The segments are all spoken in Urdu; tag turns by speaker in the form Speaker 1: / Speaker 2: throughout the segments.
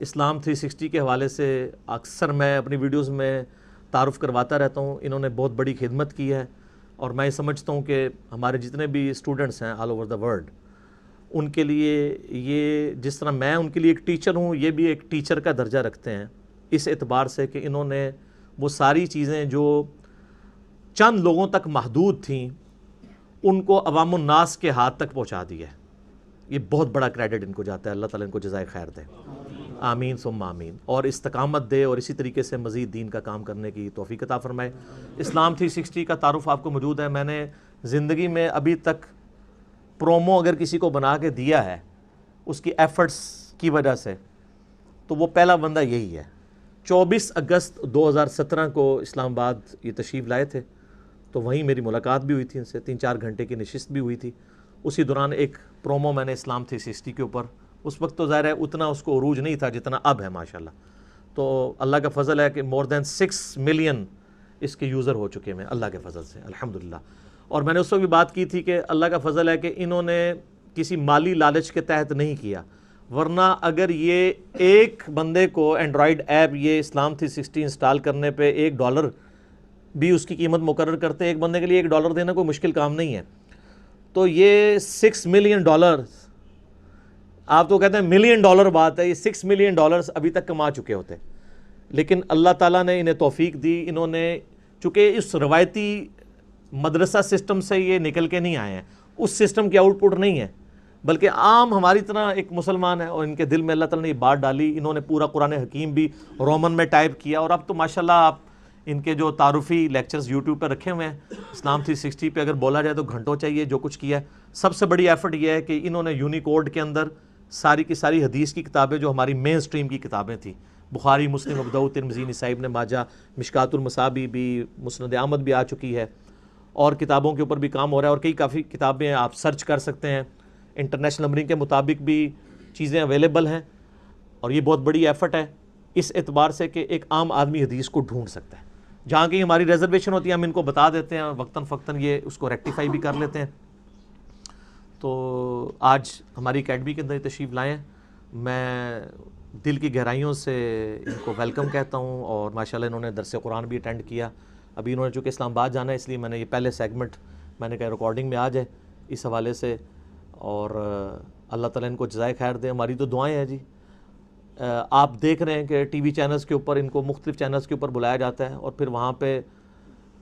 Speaker 1: اسلام 360 کے حوالے سے اکثر میں اپنی ویڈیوز میں تعارف کرواتا رہتا ہوں. انہوں نے بہت بڑی خدمت کی ہے اور میں سمجھتا ہوں کہ ہمارے جتنے بھی اسٹوڈنٹس ہیں all over the world in کے لیے یہ جس طرح میں ان کے لیے ایک ٹیچر ہوں یہ بھی ایک ٹیچر کا درجہ رکھتے ہیں اس اعتبار سے کہ انہوں نے وہ ساری چیزیں جو چند لوگوں تک محدود تھیں ان کو عوام الناس کے ہاتھ تک پہنچا دی ہے. یہ بہت بڑا کریڈٹ ان کو جاتا ہے. اللہ تعالیٰ ان کو جزائے خیر دے. آمین ثم آمین. اور استقامت دے اور اسی طریقے سے مزید دین کا کام کرنے کی توفیق عطا فرمائے. اسلام 360 کا تعارف آپ کو موجود ہے. میں نے زندگی میں ابھی تک پرومو اگر کسی کو بنا کے دیا ہے اس کی ایفرٹس کی وجہ سے تو وہ پہلا بندہ یہی ہے. 24 اگست 2017 کو اسلام آباد یہ تشریف لائے تھے تو وہیں میری ملاقات بھی ہوئی تھی ان سے. 3-4 گھنٹے کی نشست بھی ہوئی تھی. اسی دوران ایک پرومو میں نے اسلام 360 کے اوپر اس وقت تو ظاہر ہے اتنا اس کو عروج نہیں تھا جتنا اب ہے ماشاءاللہ. تو اللہ کا فضل ہے کہ مور دین 6 ملین اس کے یوزر ہو چکے ہیں اللہ کے فضل سے الحمدللہ. اور میں نے اس وقت بھی بات کی تھی کہ اللہ کا فضل ہے کہ انہوں نے کسی مالی لالچ کے تحت نہیں کیا, ورنہ اگر یہ ایک بندے کو اینڈرائڈ ایپ یہ اسلام 360 انسٹال کرنے پہ $1 بھی اس کی قیمت مقرر کرتے, ایک بندے کے لیے $1 دینا کوئی مشکل کام نہیں ہے. تو یہ $6 ملین آپ تو کہتے ہیں $1 ملین بات ہے, یہ $6 ملین ابھی تک کما چکے ہوتے. لیکن اللہ تعالیٰ نے انہیں توفیق دی. انہوں نے چونکہ اس روایتی مدرسہ سسٹم سے یہ نکل کے نہیں آئے ہیں, اس سسٹم کی آؤٹ پٹ نہیں ہے, بلکہ عام ہماری طرح ایک مسلمان ہے اور ان کے دل میں اللہ تعالیٰ نے یہ بات ڈالی. انہوں نے پورا قرآن حکیم بھی رومن میں ٹائپ کیا اور اب تو ماشاءاللہ آپ ان کے جو تعارفی لیکچرز یوٹیوب پہ رکھے ہوئے ہیں اسلام 360 پہ اگر بولا جائے تو گھنٹوں چاہیے جو کچھ کیا ہے. سب سے بڑی ایفرٹ یہ ہے کہ انہوں نے یونیکوڈ کے اندر ساری کی ساری حدیث کی کتابیں جو ہماری مین سٹریم کی کتابیں تھیں, بخاری, مسلم, ابو داؤد, ترمذی, نسائی, ابن ماجہ, مشکات المصابیح بھی, مسند احمد بھی آ چکی ہے اور کتابوں کے اوپر بھی کام ہو رہا ہے. اور کافی کتابیں آپ سرچ کر سکتے ہیں, انٹرنیشنل نمبرنگ کے مطابق بھی چیزیں اویلیبل ہیں. اور یہ بہت بڑی ایفرٹ ہے اس اعتبار سے کہ ایک عام آدمی حدیث کو ڈھونڈ سکتا ہے. جہاں کہیں ہماری ریزرویشن ہوتی ہے ہم ان کو بتا دیتے ہیں, وقتاً فوقتاً یہ اس کو ریکٹیفائی بھی کر لیتے ہیں. تو آج ہماری اکیڈمی کے اندر تشریف لائے ہیں. میں دل کی گہرائیوں سے ان کو ویلکم کہتا ہوں اور ماشاءاللہ انہوں نے درس قرآن بھی اٹینڈ کیا. ابھی انہوں نے چونکہ اسلام آباد جانا ہے اس لیے میں نے یہ پہلے سیگمنٹ میں نے کہا ریکارڈنگ میں آ جائے اس حوالے سے. اور اللہ تعالیٰ ان کو جزائے خیر دے. ہماری تو دعائیں ہیں جی. آپ دیکھ رہے ہیں کہ ٹی وی چینلز کے اوپر ان کو مختلف چینلز کے اوپر بلایا جاتا ہے اور پھر وہاں پہ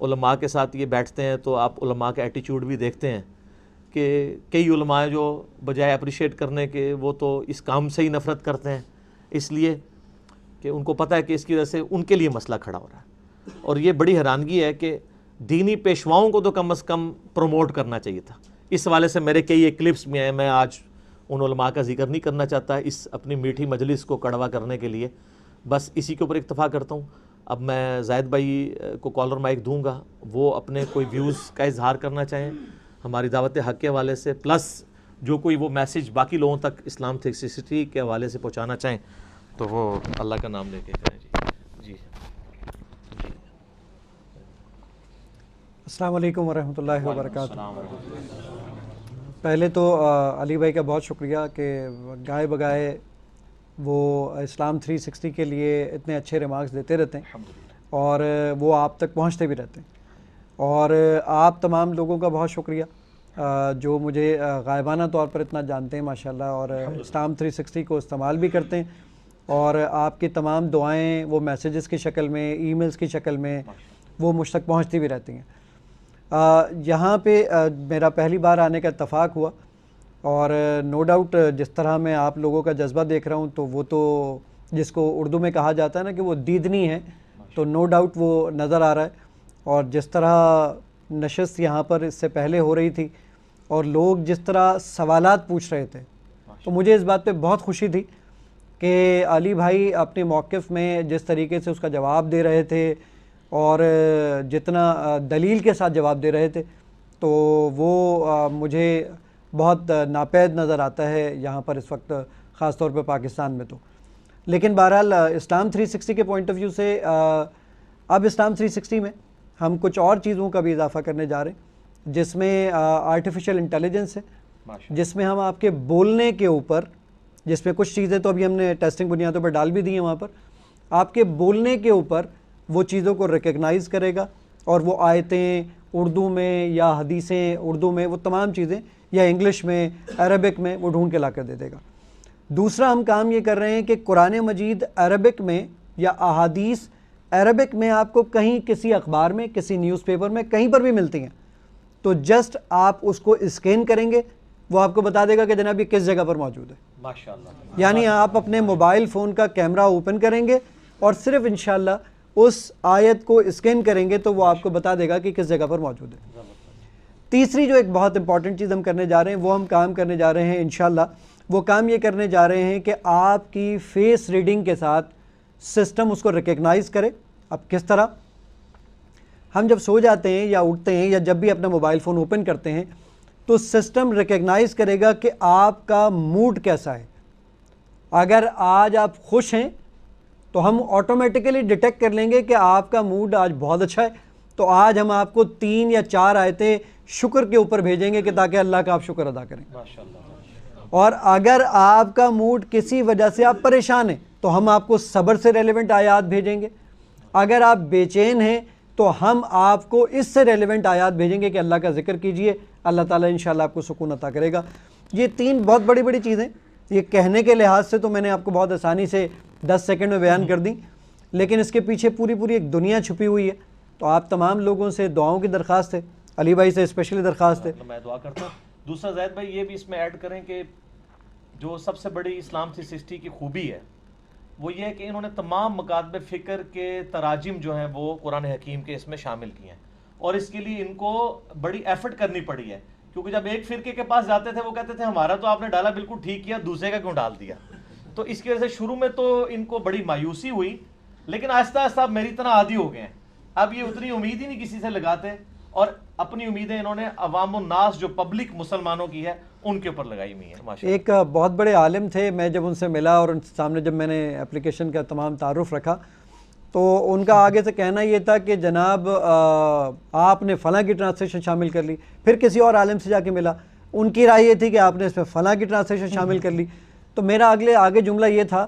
Speaker 1: علماء کے ساتھ یہ بیٹھتے ہیں تو آپ علماء کا ایٹیچیوڈ بھی دیکھتے ہیں کہ کئی علماء جو بجائے اپریشیٹ کرنے کے وہ تو اس کام سے ہی نفرت کرتے ہیں, اس لیے کہ ان کو پتہ ہے کہ اس کی وجہ سے ان کے لیے مسئلہ کھڑا ہو رہا ہے. اور یہ بڑی حیرانگی ہے کہ دینی پیشواؤں کو تو کم از کم پروموٹ کرنا چاہیے تھا. اس حوالے سے میرے کئی ایک کلپس میں ہیں, میں آج ان علماء کا ذکر نہیں کرنا چاہتا اس اپنی میٹھی مجلس کو کڑوا کرنے کے لیے, بس اسی کے اوپر اکتفا کرتا ہوں. اب میں زاہد بھائی کو کالر مائک دوں گا, وہ اپنے کوئی ویوز کا اظہار کرنا چاہیں ہماری دعوت حق کے حوالے سے, پلس جو کوئی وہ میسیج باقی لوگوں تک اسلام 360 کے حوالے سے پہنچانا چاہیں تو وہ اللہ کا نام لے کے کریں. جی
Speaker 2: السلام علیکم ورحمۃ اللہ وبرکاتہ. پہلے تو علی بھائی کا بہت شکریہ کہ گائے بگائے وہ اسلام 360 کے لیے اتنے اچھے ریمارکس دیتے رہتے ہیں اور وہ آپ تک پہنچتے بھی رہتے ہیں. اور آپ تمام لوگوں کا بہت شکریہ جو مجھے غائبانہ طور پر اتنا جانتے ہیں ماشاءاللہ اور اسلام 360 کو استعمال بھی کرتے ہیں. اور آپ کی تمام دعائیں وہ میسیجز کی شکل میں, ای میلز کی شکل میں وہ مجھ تک پہنچتی بھی رہتی ہیں. یہاں پہ میرا پہلی بار آنے کا اتفاق ہوا اور نو ڈاؤٹ جس طرح میں آپ لوگوں کا جذبہ دیکھ رہا ہوں تو وہ تو جس کو اردو میں کہا جاتا ہے نا کہ وہ دیدنی ہے, تو نو ڈاؤٹ وہ نظر آ رہا ہے. اور جس طرح نشست یہاں پر اس سے پہلے ہو رہی تھی اور لوگ جس طرح سوالات پوچھ رہے تھے تو مجھے اس بات پہ بہت خوشی تھی کہ علی بھائی اپنے موقف میں جس طریقے سے اس کا جواب دے رہے تھے اور جتنا دلیل کے ساتھ جواب دے رہے تھے تو وہ مجھے بہت ناپید نظر آتا ہے یہاں پر اس وقت, خاص طور پہ پاکستان میں. تو لیکن بہرحال اسلام 360 کے پوائنٹ آف ویو سے اب اسلام 360 میں ہم کچھ اور چیزوں کا بھی اضافہ کرنے جا رہے ہیں جس میں آرٹیفیشل انٹیلیجنس ہے, جس میں ہم آپ کے بولنے کے اوپر جس میں کچھ چیزیں تو ابھی ہم نے ٹیسٹنگ بنیادوں پر ڈال بھی دی ہیں وہاں پر. آپ کے بولنے کے اوپر وہ چیزوں کو ریکگنائز کرے گا اور وہ آیتیں اردو میں یا حدیثیں اردو میں وہ تمام چیزیں یا انگلش میں عربک میں وہ ڈھونڈ کے لا کر دے دے گا. دوسرا ہم کام یہ کر رہے ہیں کہ قرآن مجید عربک میں یا احادیث عربک میں آپ کو کہیں کسی اخبار میں کسی نیوز پیپر میں کہیں پر بھی ملتی ہیں تو جسٹ آپ اس کو اسکین کریں گے, وہ آپ کو بتا دے گا کہ جناب یہ کس جگہ پر موجود ہے.
Speaker 1: ماشاءاللہ.
Speaker 2: یعنی آپ اپنے موبائل فون کا کیمرہ اوپن کریں گے اور صرف انشاءاللہ اس آیت کو اسکین کریں گے تو وہ آپ کو بتا دے گا کہ کس جگہ پر موجود ہے. تیسری جو ایک بہت امپورٹنٹ چیز ہم کرنے جا رہے ہیں وہ ہم کام کرنے جا رہے ہیں انشاءاللہ, وہ کام یہ کرنے جا رہے ہیں کہ آپ کی فیس ریڈنگ کے ساتھ سسٹم اس کو ریکگنائز کرے. اب کس طرح؟ ہم جب سو جاتے ہیں یا اٹھتے ہیں یا جب بھی اپنا موبائل فون اوپن کرتے ہیں تو سسٹم ریکگنائز کرے گا کہ آپ کا موڈ کیسا ہے. اگر آج آپ خوش ہیں تو ہم آٹومیٹیکلی ڈیٹیکٹ کر لیں گے کہ آپ کا موڈ آج بہت اچھا ہے, تو آج ہم آپ کو 3 یا 4 آیتیں شکر کے اوپر بھیجیں گے کہ تاکہ اللہ کا آپ شکر ادا کریں. اور اگر آپ کا موڈ کسی وجہ سے آپ پریشان ہیں تو ہم آپ کو صبر سے ریلیونٹ آیات بھیجیں گے. اگر آپ بے چین ہیں تو ہم آپ کو اس سے ریلیونٹ آیات بھیجیں گے کہ اللہ کا ذکر کیجئے, اللہ تعالیٰ انشاءاللہ آپ کو سکون عطا کرے گا. یہ 3 بہت بڑی بڑی چیزیں, یہ کہنے کے لحاظ سے تو میں نے آپ کو بہت آسانی سے 10 سیکنڈ میں بیان کر دیں, لیکن اس کے پیچھے پوری ایک دنیا چھپی ہوئی ہے. تو آپ تمام لوگوں سے دعاؤں کی درخواست ہے, علی بھائی سے اسپیشلی درخواست ہے.
Speaker 1: میں دعا کرتا ہوں. دوسرا زید بھائی یہ بھی اس میں ایڈ کریں کہ جو سب سے بڑی اسلام 360 کی خوبی ہے وہ یہ ہے کہ انہوں نے تمام مکاتب فکر کے تراجم جو ہیں وہ قرآن حکیم کے اس میں شامل کیے ہیں, اور اس کے لیے ان کو بڑی ایفرٹ کرنی پڑی ہے, کیونکہ جب ایک فرقے کے پاس جاتے تھے وہ کہتے تھے ہمارا تو آپ نے ڈالا بالکل ٹھیک کیا, دوسرے کا کیوں ڈال دیا. تو اس کی وجہ سے شروع میں تو ان کو بڑی مایوسی ہوئی, لیکن آہستہ آہستہ اب میری طرح عادی ہو گئے ہیں. اب یہ اتنی امید ہی نہیں کسی سے لگاتے, اور اپنی امیدیں انہوں نے عوام الناس جو پبلک مسلمانوں کی ہے ان کے اوپر لگائی ہوئی ہیں.
Speaker 2: ایک بہت بڑے عالم تھے, میں جب ان سے ملا اور ان سامنے جب میں نے اپلیکیشن کا تمام تعارف رکھا تو ان کا آگے سے کہنا یہ تھا کہ جناب آپ نے فلاں کی ٹرانسلیشن شامل کر لی. پھر کسی اور عالم سے جا کے ملا, ان کی رائے یہ تھی کہ آپ نے اس میں فلاں کی ٹرانسلیشن شامل کر لی. تو میرا آگے جملہ یہ تھا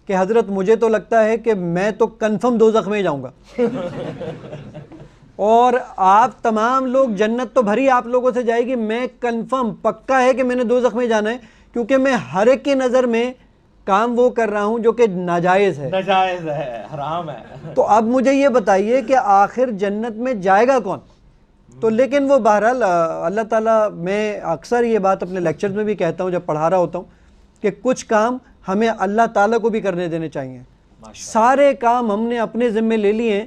Speaker 2: کہ حضرت مجھے تو لگتا ہے کہ میں تو کنفرم دوزخ میں جاؤں گا اور آپ تمام لوگ جنت تو بھری آپ لوگوں سے جائے گی, میں کنفرم پکا ہے کہ میں نے دوزخ میں جانا ہے, کیونکہ میں ہر ایک کی نظر میں کام وہ کر رہا ہوں جو کہ ناجائز ہے,
Speaker 1: حرام ہے.
Speaker 2: تو اب مجھے یہ بتائیے کہ آخر جنت میں جائے گا کون؟ تو لیکن وہ بہرحال اللہ تعالیٰ, میں اکثر یہ بات اپنے لیکچرز میں بھی کہتا ہوں جب پڑھا رہا ہوتا ہوں کہ کچھ کام ہمیں اللہ تعالیٰ کو بھی کرنے دینے چاہیے. سارے کام ہم نے اپنے ذمے لے لیے ہیں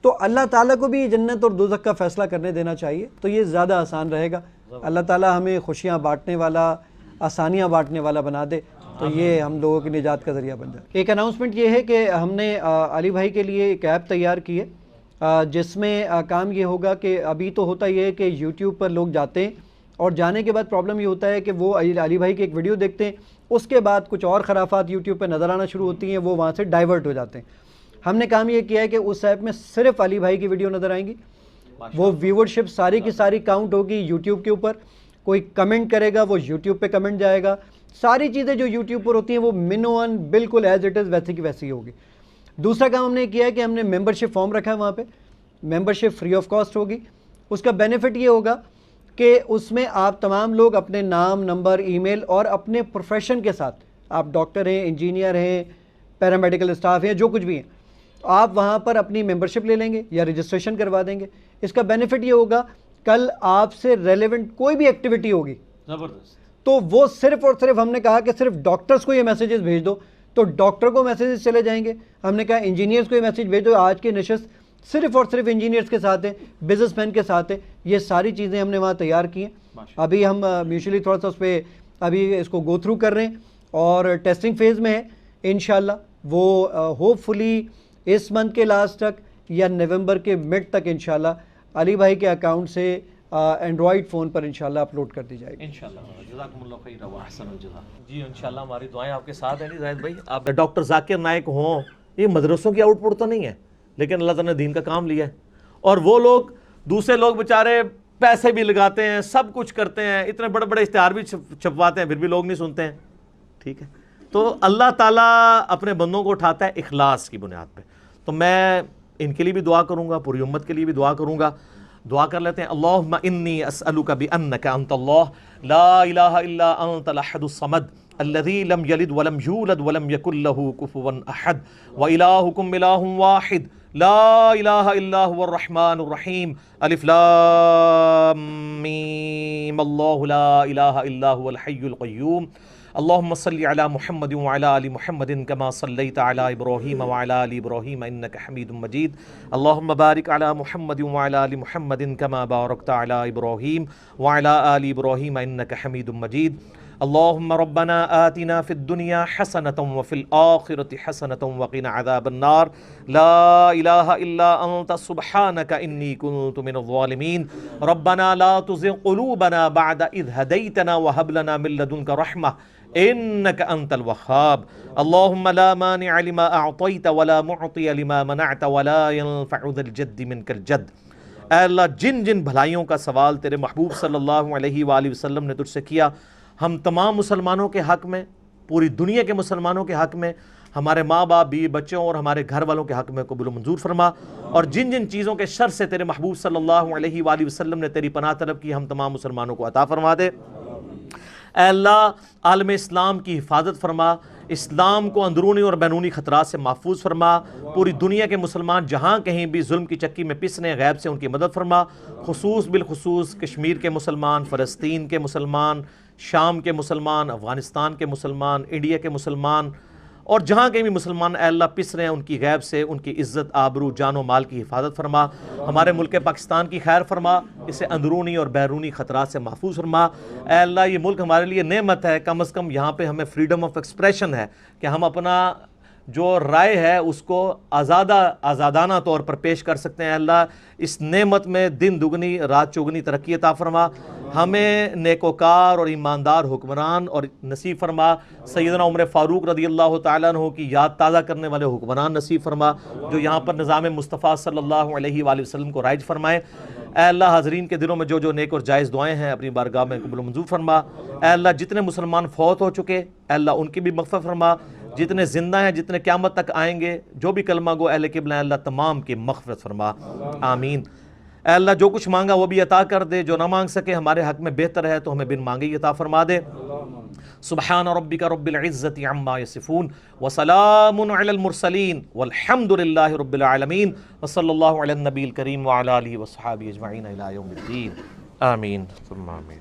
Speaker 2: تو اللہ تعالیٰ کو بھی جنت اور دوزخ کا فیصلہ کرنے دینا چاہیے, تو یہ زیادہ آسان رہے گا. اللہ تعالیٰ ہمیں خوشیاں بانٹنے والا, آسانیاں بانٹنے والا بنا دے, تو یہ ہم لوگوں کی نجات کا ذریعہ بن جائے. ایک اناؤنسمنٹ یہ ہے کہ ہم نے علی بھائی کے لیے ایک ایپ تیار کی ہے جس میں کام یہ ہوگا کہ ابھی تو ہوتا یہ ہے کہ یوٹیوب پر لوگ جاتے ہیں اور جانے کے بعد پرابلم یہ ہوتا ہے کہ وہ علی بھائی کی ایک ویڈیو دیکھتے ہیں, اس کے بعد کچھ اور خرافات یوٹیوب پہ نظر آنا شروع ہوتی ہیں, وہ وہاں سے ڈائیورٹ ہو جاتے ہیں. ہم نے کام یہ کیا ہے کہ اس ایپ میں صرف علی بھائی کی ویڈیو نظر آئیں گی, وہ ویورشپ ساری کی ساری کاؤنٹ ہوگی یوٹیوب کے اوپر. کوئی کمنٹ کرے گا وہ یوٹیوب پہ کمنٹ جائے گا, ساری چیزیں جو یوٹیوب پر ہوتی ہیں وہ منوان بالکل ایز اٹ از ویسی کی ویسی ہوگی. دوسرا کام ہم نے کیا ہے کہ ہم نے ممبرشپ فارم رکھا ہے, وہاں پہ ممبرشپ فری آف کاسٹ ہوگی. اس کا بینیفٹ یہ ہوگا کہ اس میں آپ تمام لوگ اپنے نام, نمبر, ای میل اور اپنے پروفیشن کے ساتھ, آپ ڈاکٹر ہیں, انجینئر ہیں, پیرامیڈیکل اسٹاف ہیں, جو کچھ بھی ہیں, آپ وہاں پر اپنی ممبرشپ لے لیں گے یا رجسٹریشن کروا دیں گے. اس کا بینیفٹ یہ ہوگا کل آپ سے ریلیونٹ کوئی بھی ایکٹیویٹی ہوگی
Speaker 1: زبردست
Speaker 2: تو وہ صرف اور صرف, ہم نے کہا کہ صرف ڈاکٹرز کو یہ میسیجز بھیج دو تو ڈاکٹر کو میسیجز چلے جائیں گے. ہم نے کہا انجینئرز کو یہ میسیج بھیج دو, آج کی نشست صرف اور صرف انجینئرز کے ساتھ ہے, بزنس مین کے ساتھ ہے. یہ ساری چیزیں ہم نے وہاں تیار کی ہیں. ابھی ہم میوچولی تھوڑا سا اس پہ ابھی اس کو گو تھرو کر رہے ہیں اور ٹیسٹنگ فیز میں ہے. انشاءاللہ وہ ہوپ فلی اس منتھ کے لاسٹ تک یا نومبر کے مڈ تک انشاءاللہ علی بھائی کے اکاؤنٹ سے اینڈرائڈ فون پر انشاءاللہ اپلوڈ کر دی جائے گی
Speaker 1: انشاءاللہ. جزاکم اللہ خیر و احسن الجزا. جی انشاءاللہ ہماری دعائیں آپ کے ساتھ ہیں. نہیں زاہد بھائی, آپ ڈاکٹر ذاکر نائک ہوں, یہ مدرسوں کی آؤٹ پٹ تو نہیں ہے, لیکن اللہ تعالیٰ نے دین کا کام لیا ہے. اور وہ لوگ, دوسرے لوگ بیچارے پیسے بھی لگاتے ہیں, سب کچھ کرتے ہیں, اتنے بڑے بڑے اشتہار بھی چھپواتے ہیں, پھر بھی لوگ نہیں سنتے ہیں. ٹھیک ہے, تو اللہ تعالیٰ اپنے بندوں کو اٹھاتا ہے اخلاص کی بنیاد پہ. تو میں ان کے لیے بھی دعا کروں گا, پوری امت کے لیے بھی دعا کروں گا. دعا کر لیتے ہیں. اللہم انی اسألک بانک انت اللہ لا الہ الا انت الاحد الصمد الذی لم یلد ولم یولد ولم یکن لہ کفوا احد والہکم الہ واحد لا الہ الا هو الرحمن الرحیم الف لام میم اللہ لا الہ الا هو الحی القیوم اللہم صلی علی محمد وعلی آل محمد کما صلیت علی ابراہیم وعلی آل ابراہیم انک حمید مجید اللہم بارک علی محمد وعلی آل محمد کما بارکت علی ابراہیم وعلی آل ابراہیم انک حمید مجید اللہم ربنا آتنا فی الدنیا حسنة وفی الآخرة حسنة وقنا عذاب النار لا الہ الا انت سبحانک انی کنت من الظالمین ربنا لا تزغ قلوبنا بعد اذ ہدیتنا وہب لنا من لدنک رحمہ انک انت الوہاب اللہم لا مانع لما اعطیت ولا معطی لما منعت ولا ينفع ذا الجد منک الجد. اے اللہ جن جن بھلائیوں کا سوال تیرے محبوب صلی اللہ علیہ وآلہ وسلم نے تجھ سے کیا, ہم تمام مسلمانوں کے حق میں, پوری دنیا کے مسلمانوں کے حق میں, ہمارے ماں باپ بیوی بچوں اور ہمارے گھر والوں کے حق میں قبول و منظور فرما, اور جن جن چیزوں کے شر سے تیرے محبوب صلی اللہ علیہ وآلہ وسلم نے تیری پناہ طلب کی, ہم تمام مسلمانوں کو عطا فرما دے. اے اللہ عالم اسلام کی حفاظت فرما, اسلام کو اندرونی اور بیرونی خطرات سے محفوظ فرما, پوری دنیا کے مسلمان جہاں کہیں بھی ظلم کی چکی میں پسنے غیب سے ان کی مدد فرما, بالخصوص کشمیر کے مسلمان, فلسطین کے مسلمان, شام کے مسلمان, افغانستان کے مسلمان, انڈیا کے مسلمان, اور جہاں کہیں بھی مسلمان اے اللہ پس رہے ہیں, ان کی غیب سے ان کی عزت آبرو جان و مال کی حفاظت فرما. ہمارے ملک پاکستان کی خیر فرما, اسے اندرونی اور بیرونی خطرات سے محفوظ فرما. اے اللہ یہ ملک ہمارے لیے نعمت ہے, کم از کم یہاں پہ ہمیں فریڈم آف ایکسپریشن ہے کہ ہم اپنا جو رائے ہے اس کو آزادانہ طور پر پیش کر سکتے ہیں. اے اللہ اس نعمت میں دن دگنی رات چوگنی ترقی عطا فرما, ہمیں نیکوکار اور ایماندار حکمران اور نصیب فرما. سیدنا عمر فاروق رضی اللہ تعالیٰ عنہ کی یاد تازہ کرنے والے حکمران نصیب فرما, جو یہاں پر نظام مصطفیٰ صلی اللہ علیہ وآلہ وسلم کو رائج فرمائے. اے اللہ حاضرین کے دلوں میں جو نیک اور جائز دعائیں ہیں اپنی بارگاہ میں قبول و منظور فرما. اے اللہ جتنے مسلمان فوت ہو چکے اے اللہ ان کی بھی مغفرت فرما, جتنے زندہ ہیں جتنے قیامت تک آئیں گے جو بھی کلمہ گو اہل قبلہ اے اللہ تمام کی مغفرت فرما, آمین. اے اللہ جو کچھ مانگا وہ بھی عطا کر دے, جو نہ مانگ سکے ہمارے حق میں بہتر ہے تو ہمیں بن مانگے ہی عطا فرما دے. سبحان ربک رب العزت عما یصفون وسلام علی المرسلین والحمد للہ رب العالمین وصلی اللہ علی النبی الکریم وعلی آلہ وصحبہ اجمعین الی یوم الدین, آمین ثم آمین.